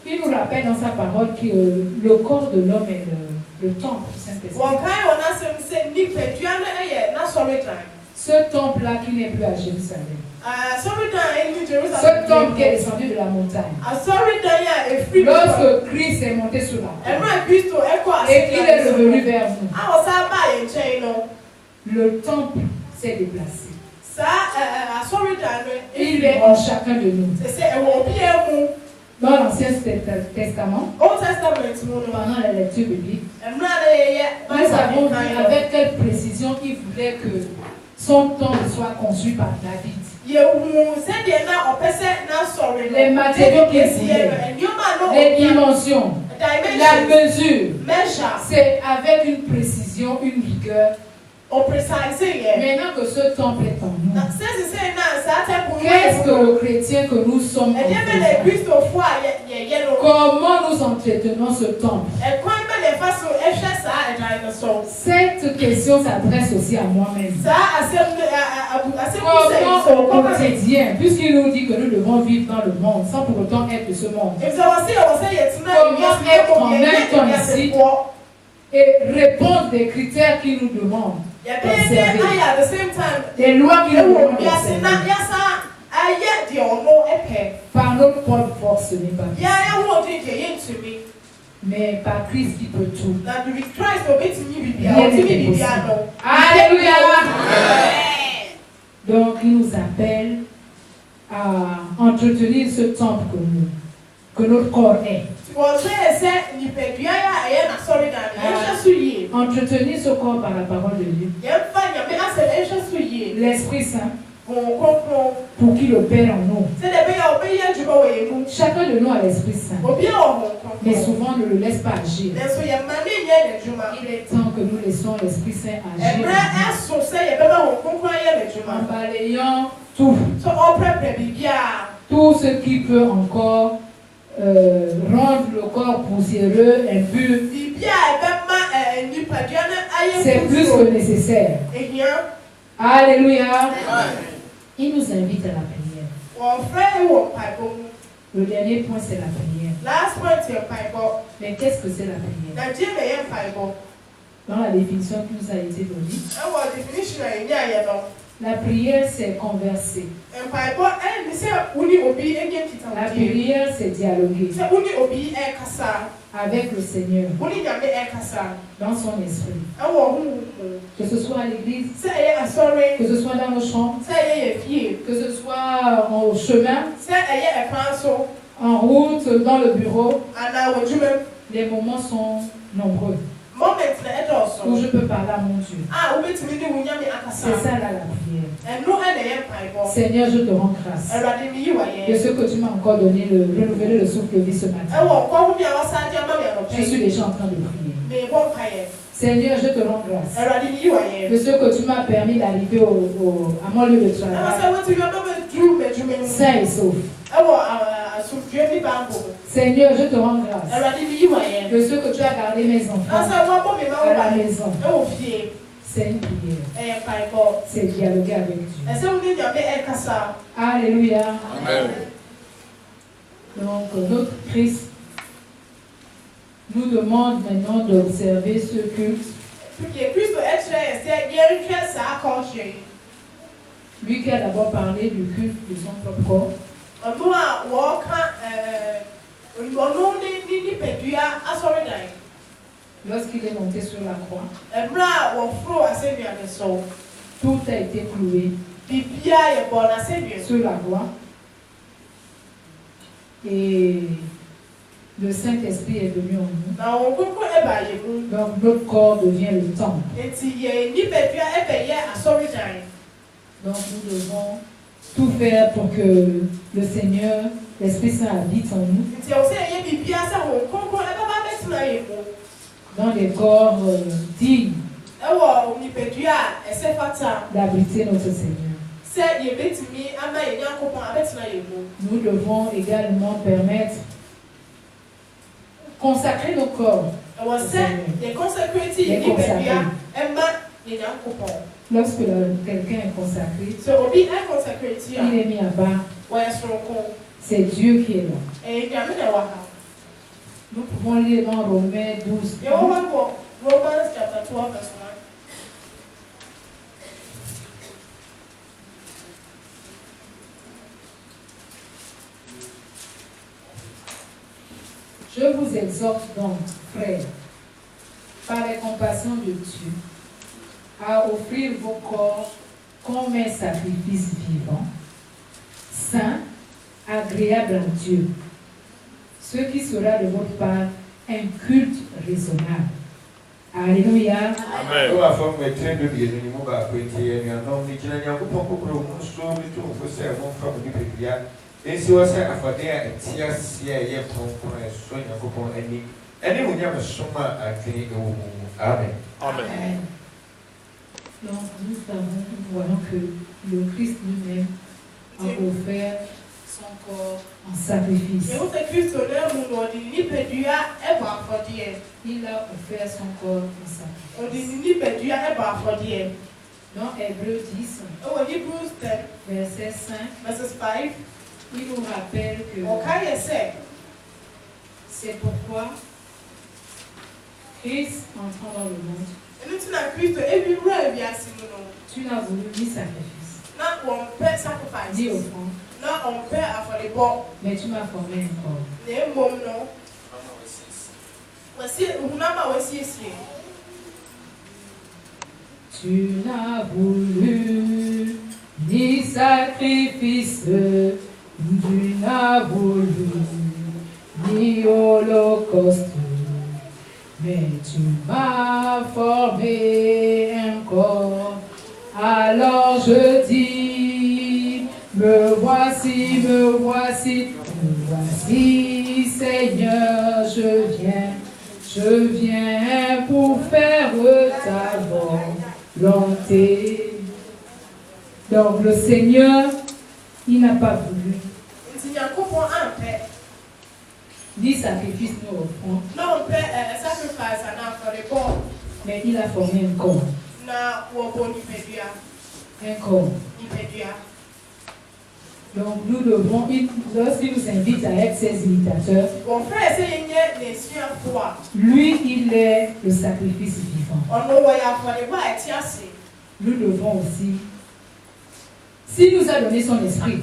Il nous rappelle dans sa parole que le corps de l'homme est le temple du Saint-Esprit. Ce temple-là qui n'est plus à Jérusalem. Ce temple qui est descendu de la montagne. Lorsque Christ est monté sur la terre et qu'il est revenu vers nous, le temple s'est déplacé. Il est en chacun de nous. Dans l'Ancien Testament, pendant la lecture biblique, nous avons vu avec quelle précision il voulait que son temple soit conçu par David. Les matériaux qu'il voulait, les dimensions, la mesure, c'est avec une précision, une rigueur. Maintenant que ce temple est en nous, qu'est-ce que le chrétien que nous sommes comment nous entretenons ce temple? Cette question s'adresse aussi à moi-même. Comment au quotidien, puisqu'il nous dit que nous devons vivre dans le monde sans pour autant être de ce monde, comment être en même temps ici et répondre des critères qu'il nous demande d'observer, des lois qu'il nous demande d'observer. Par notre propre force, ce n'est pas possible. Mais par Christ qui peut tout. Alléluia. Donc il nous appelle à entretenir ce temple que notre corps est. Entretenir ce corps par la parole de Dieu. L'Esprit Saint, pour qu'il opère en nous. Chacun de nous a l'Esprit Saint. Mais souvent, on ne le laisse pas agir. Il est temps que nous laissons l'Esprit Saint agir. En balayant tout. Tout ce qui peut encore rendre le corps poussiéreux, impur. C'est plus que nécessaire. Alléluia. Il nous invite à la prière. Le dernier point, c'est la prière. Mais qu'est-ce que c'est la prière? Dans la définition qui nous a été donnée, la prière, c'est converser. La prière, c'est dialoguer avec le Seigneur dans son esprit. Que ce soit à l'église, que ce soit dans nos chambres, que ce soit au chemin, en route, dans le bureau. Les moments sont nombreux où je peux parler à mon Dieu. C'est ça là la prière. Seigneur, je te rends grâce de ce que tu m'as encore donné, renouveler le souffle de vie ce matin. Je suis déjà en train de prier. Seigneur, je te rends grâce de ce que tu m'as permis d'arriver à mon lieu de travail sain et sauf. Seigneur, je te rends grâce de ce que tu as gardé mes enfants à la maison. C'est une prière. C'est dialoguer avec Dieu. Alléluia. Amen. Donc, notre Christ nous demande maintenant d'observer ce culte. Lui qui a d'abord parlé du culte de son propre corps. Lorsqu'il est monté sur la croix, tout a été cloué sur la croix. Et le Saint-Esprit est venu en nous. Donc notre corps devient le temple. Donc nous devons tout faire pour que le Seigneur, l'Esprit Saint habite en nous. Dans des corps dignes d'abriter notre Seigneur. Nous devons également permettre consacrer nos corps. Les consacrer. Lorsque quelqu'un est consacré, il est mis à bas. C'est Dieu qui est là. Et il y a même des waka. Nous pouvons lire dans Romains 12. Et on va voir Romans chapitre 3, verset 1. Je vous exhorte donc, frères, par les compassions de Dieu, à offrir vos corps comme un sacrifice vivant, saint, agréable à Dieu, ce qui sera de votre part un culte raisonnable. Alléluia. Amen. Amen. Donc nous voyons que le Christ lui-même a offert son corps en sacrifice. Il a offert son corps en sacrifice. Dans Hébreux 10, verset 5, il nous rappelle que c'est pourquoi Christ entrant dans le monde, tu n'as voulu ni sacrifice, ni offrande, mais tu m'as formé un corps. Tu n'as voulu ni sacrifice, tu n'as voulu ni holocauste, mais tu m'as formé un corps. Alors je dis, me voici, Seigneur, je viens pour faire ta volonté. Donc le Seigneur, il n'a pas voulu ni sacrifice ni offrande, mais il a formé un corps. Un corps. Donc nous devons, lorsqu'il nous invite à être ses imitateurs, lui il est le sacrifice vivant. Nous devons aussi, s'il nous a donné son esprit,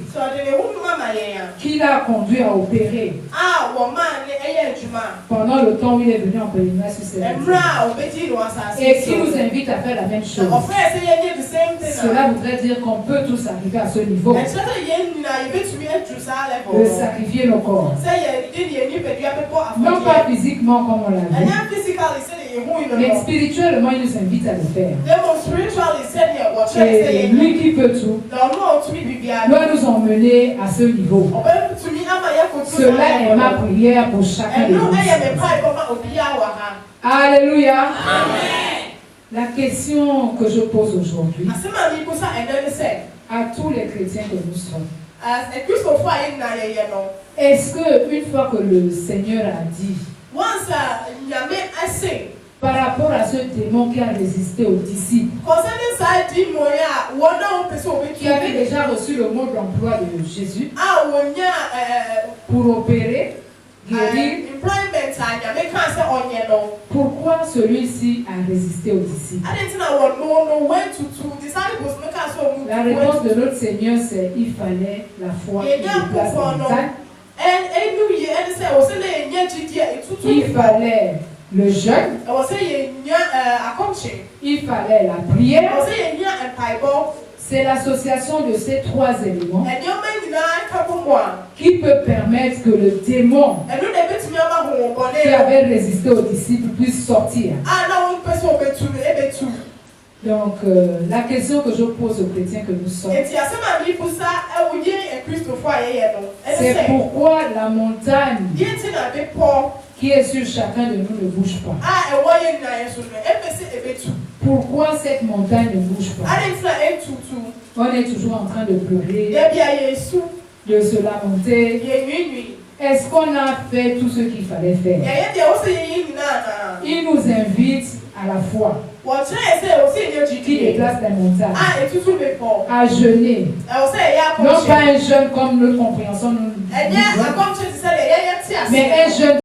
qu'il a conduit à opérer pendant le temps où il est venu en pèlerinage sur cette terre, et qui nous invite à faire la même chose, cela voudrait dire qu'on peut tous arriver à ce niveau de sacrifier nos corps, non pas physiquement comme on l'a vu, mais spirituellement il nous invite à le faire. Et lui qui peut tout doit nous emmener à ce niveau. Cela est ma prière pour chacun de nous. Alléluia. Amen. La question que je pose aujourd'hui à tous les chrétiens que nous sommes, est-ce que une fois que le Seigneur a dit par rapport à ce démon qui a résisté aux disciples, qui avait déjà reçu le mot d'emploi de Jésus pour opérer, guérir, pourquoi celui-ci a résisté aux disciples? La réponse de notre Seigneur, c'est il fallait la foi qui déplace la montagne. Il fallait le jeûne, il fallait la prière. C'est l'association de ces trois éléments qui peut permettre que le démon qui avait résisté aux disciples puisse sortir. Donc, la question que je pose aux chrétiens que nous sommes, c'est pourquoi la montagne qui est sur chacun de nous ne bouge pas. Pourquoi cette montagne ne bouge pas? On est toujours en train de pleurer, de se lamenter. Est-ce qu'on a fait tout ce qu'il fallait faire? Il nous invite à la foi qui déplace la montagne, à jeûner. Non pas un jeûne comme notre compréhension nous Mais un jeune